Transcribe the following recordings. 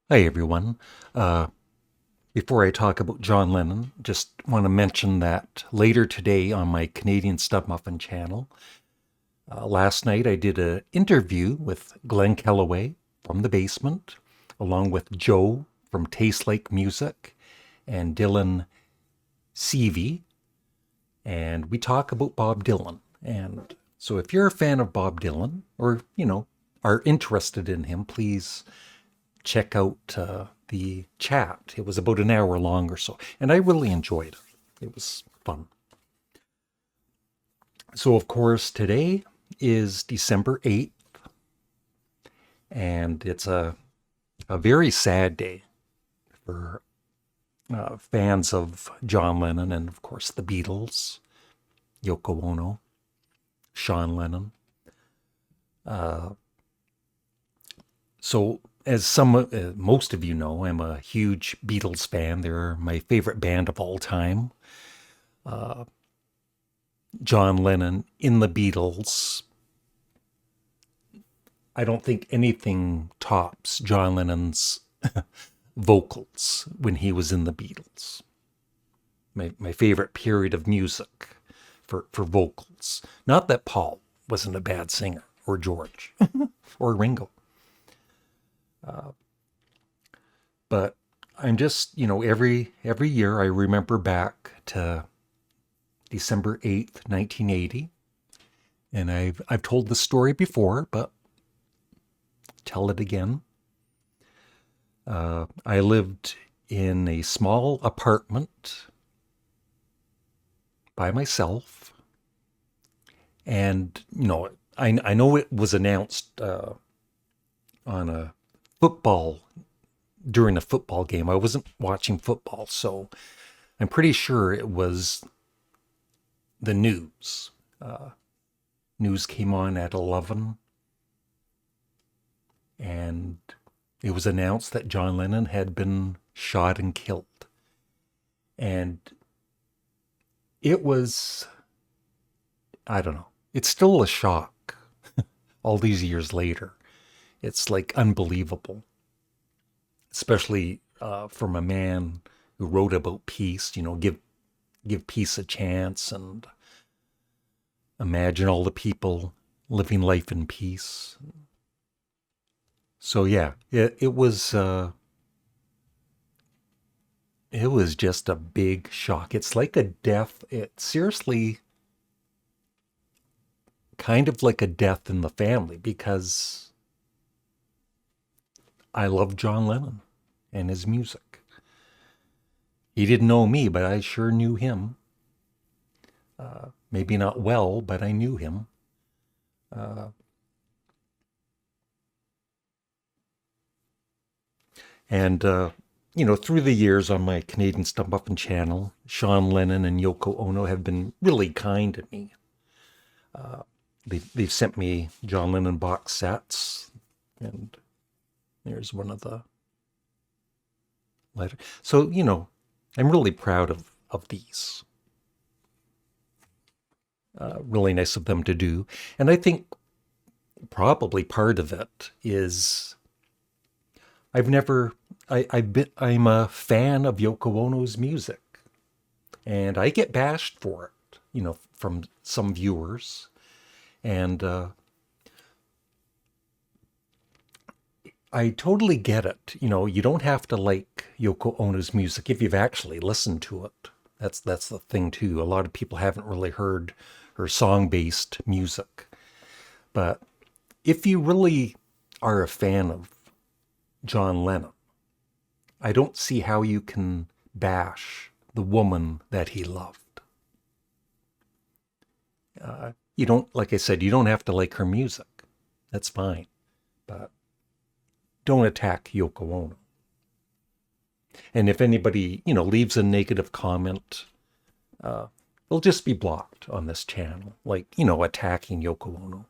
Hi, everyone. Uh, Before I talk about John Lennon, just want to mention that later today on my Canadian Studmuffin channel, last night I did an interview with Glenn Kellaway from The Basement, along with Joe from Taste Like Music and Dylan Seavey, and we talk about Bob Dylan. And so if you're a fan of Bob Dylan or, are interested in him, please check out the chat. It was about an hour long or so, and I really enjoyed it. It was fun. So, of course, today is December 8th, and it's a very sad day for fans of John Lennon and, of course, the Beatles, Yoko Ono, Sean Lennon. So, as most of you know, I'm a huge Beatles fan. They're my favorite band of all time. John Lennon in the Beatles. I don't think anything tops John Lennon's vocals when he was in the Beatles. My favorite period of music for vocals. Not that Paul wasn't a bad singer, or George, or Ringo. But I'm just, every year I remember back to December 8th, 1980. And I've told the story before, but tell it again. I lived in a small apartment by myself. And, I know it was announced on a football, during a football game. I wasn't watching football, so I'm pretty sure it was the news. News came on at 11, and it was announced that John Lennon had been shot and killed. And it was, I don't know, it's still a shock all these years later. It's like unbelievable, especially from a man who wrote about peace, give peace a chance and imagine all the people living life in peace. So yeah, it was just a big shock. It's like a death. It's seriously kind of like a death in the family because I love John Lennon and his music. He didn't know me, but I sure knew him. Maybe not well, but I knew him. Uh, and through the years on my Canadian Studmuffin channel, Sean Lennon and Yoko Ono have been really kind to me. They've sent me John Lennon box sets, and there's one of the letters. So, I'm really proud of these. Really nice of them to do. And I think probably part of it is I'm a fan of Yoko Ono's music, and I get bashed for it, from some viewers. And I totally get it. You don't have to like Yoko Ono's music if you've actually listened to it. That's the thing too. A lot of people haven't really heard her song-based music. But if you really are a fan of John Lennon, I don't see how you can bash the woman that he loved. You don't, like I said, you don't have to like her music. That's fine. But don't attack Yoko Ono. And if anybody, leaves a negative comment, they'll just be blocked on this channel, like, attacking Yoko Ono.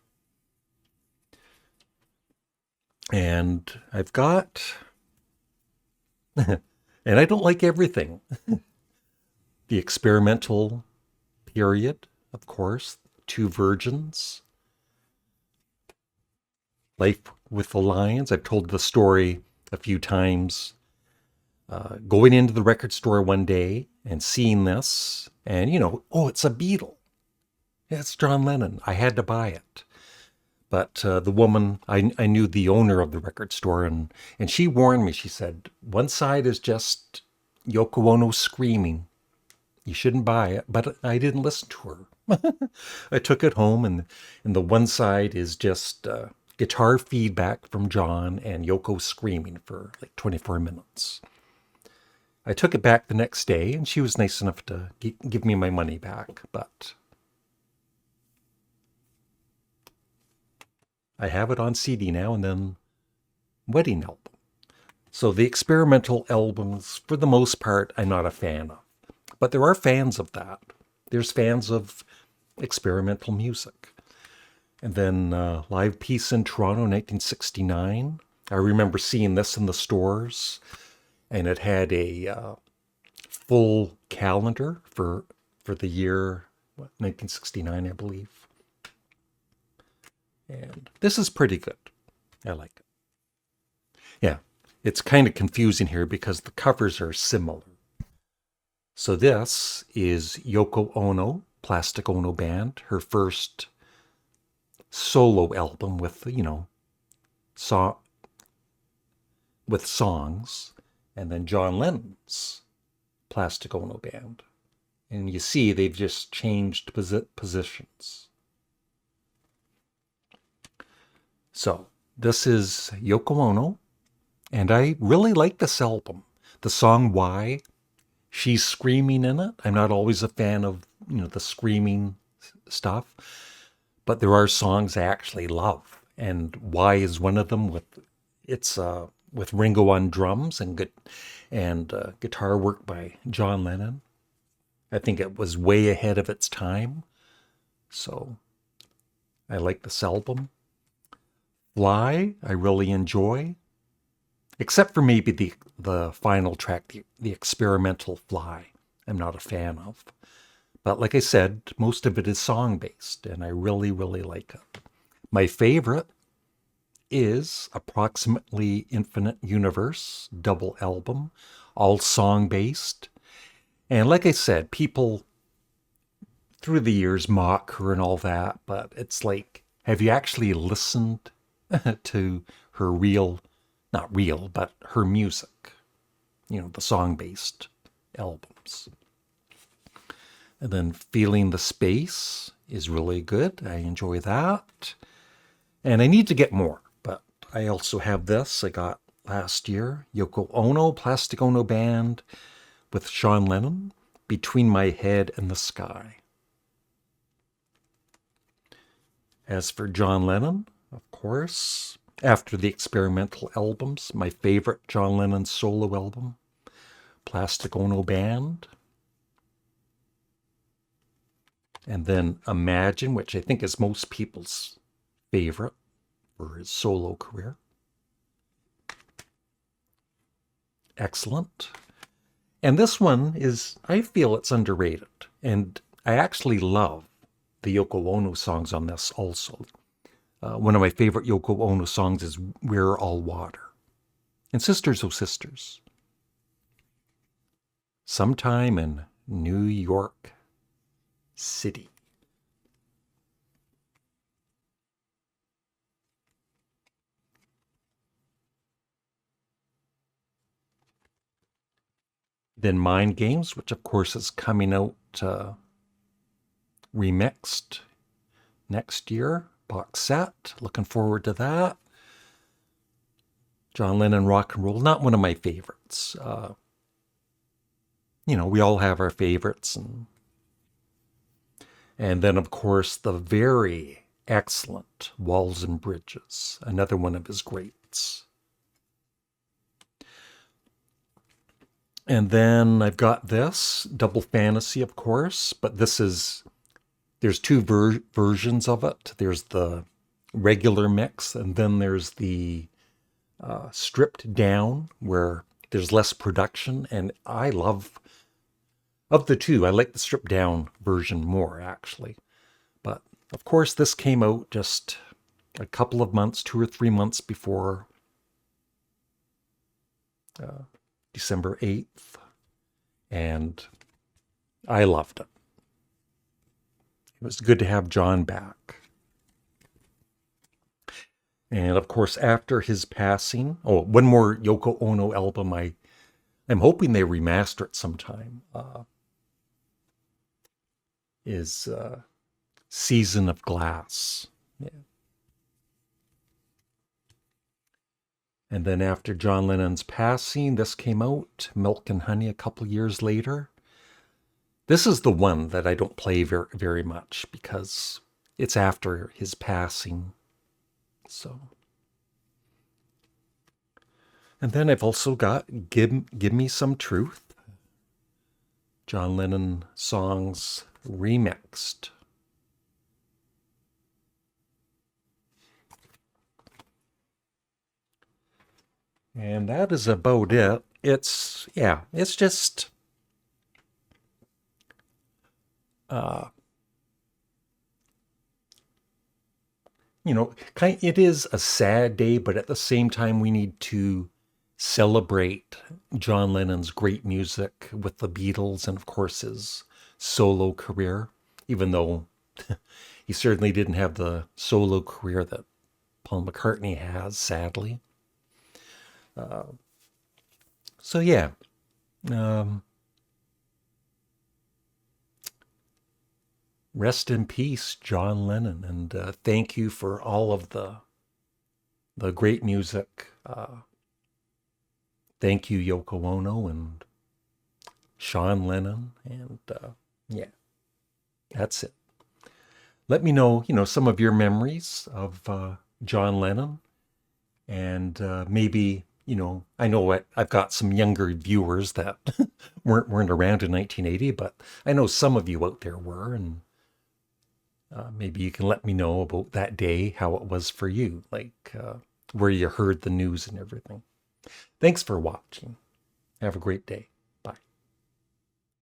And I've got, and I don't like everything. The experimental period, of course, Two Virgins, Life with the Lions. I've told the story a few times. Going into the record store one day and seeing this, and oh, it's a Beatle. It's John Lennon. I had to buy it. But the woman, I knew the owner of the record store, and she warned me. She said, one side is just Yoko Ono screaming. You shouldn't buy it. But I didn't listen to her. I took it home, and the one side is just guitar feedback from John and Yoko screaming for like 24 minutes. I took it back the next day, and she was nice enough to give me my money back, but I have it on CD now, and then wedding album. So the experimental albums, for the most part, I'm not a fan of. But there are fans of that. There's fans of experimental music. And then Live Peace in Toronto, 1969. I remember seeing this in the stores, and it had a full calendar for the year 1969, I believe. And this is pretty good. I like it. Yeah, it's kind of confusing here because the covers are similar. So this is Yoko Ono, Plastic Ono Band, her first solo album with, with songs, and then John Lennon's Plastic Ono Band. And you see they've just changed positions. So this is Yoko Ono, and I really like this album. The song Why, she's screaming in it. I'm not always a fan of, the screaming stuff, but there are songs I actually love, and Why is one of them. With Ringo on drums and guitar work by John Lennon. I think it was way ahead of its time, so I like this album. Fly, I really enjoy, except for maybe the final track, the experimental Fly. I'm not a fan of. But like I said, most of it is song-based, and I really, really like it. My favorite is Approximately Infinite Universe, double album, all song-based. And like I said, people through the years mock her and all that, but it's like, have you actually listened to her not real, but her music? The song-based albums. And then Feeling the Space is really good. I enjoy that. And I need to get more, but I also have this I got last year, Yoko Ono, Plastic Ono Band with Sean Lennon, Between My Head and the Sky. As for John Lennon, of course, after the experimental albums, my favorite John Lennon solo album, Plastic Ono Band. And then Imagine, which I think is most people's favorite for his solo career. Excellent. And this one is, I feel it's underrated. And I actually love the Yoko Ono songs on this also. One of my favorite Yoko Ono songs is We're All Water. And Sisters, Oh Sisters. Sometime in New York City. Then Mind Games, which of course is coming out remixed next year. Box set. Looking forward to that. John Lennon Rock and Roll, not one of my favorites. We all have our favorites. And then, of course, the very excellent Walls and Bridges, another one of his greats. And then I've got this, Double Fantasy, of course, but there's two versions of it. There's the regular mix, and then there's the stripped down, where there's less production, and of the two, I like the stripped down version more, actually. But, of course, this came out just a couple of months, 2 or 3 months before December 8th, and I loved it. It was good to have John back. And of course, after his passing, one more Yoko Ono album I'm hoping they remaster it sometime, is Season of Glass. Yeah. And then after John Lennon's passing, this came out, Milk and Honey, a couple years later. This is the one that I don't play very, very much because it's after his passing. So. And then I've also got Give Me Some Truth, John Lennon songs remixed. And that is about it. It's just it is a sad day, but at the same time we need to celebrate John Lennon's great music with the Beatles and of course his solo career, even though he certainly didn't have the solo career that Paul McCartney has, sadly. So yeah, rest in peace, John Lennon, and thank you for all of the great music. Thank you, Yoko Ono and Sean Lennon, and yeah, that's it. Let me know, some of your memories of John Lennon, and maybe, I know I've got some younger viewers that weren't around in 1980, but I know some of you out there were, and maybe you can let me know about that day, how it was for you, like where you heard the news and everything. Thanks for watching. Have a great day.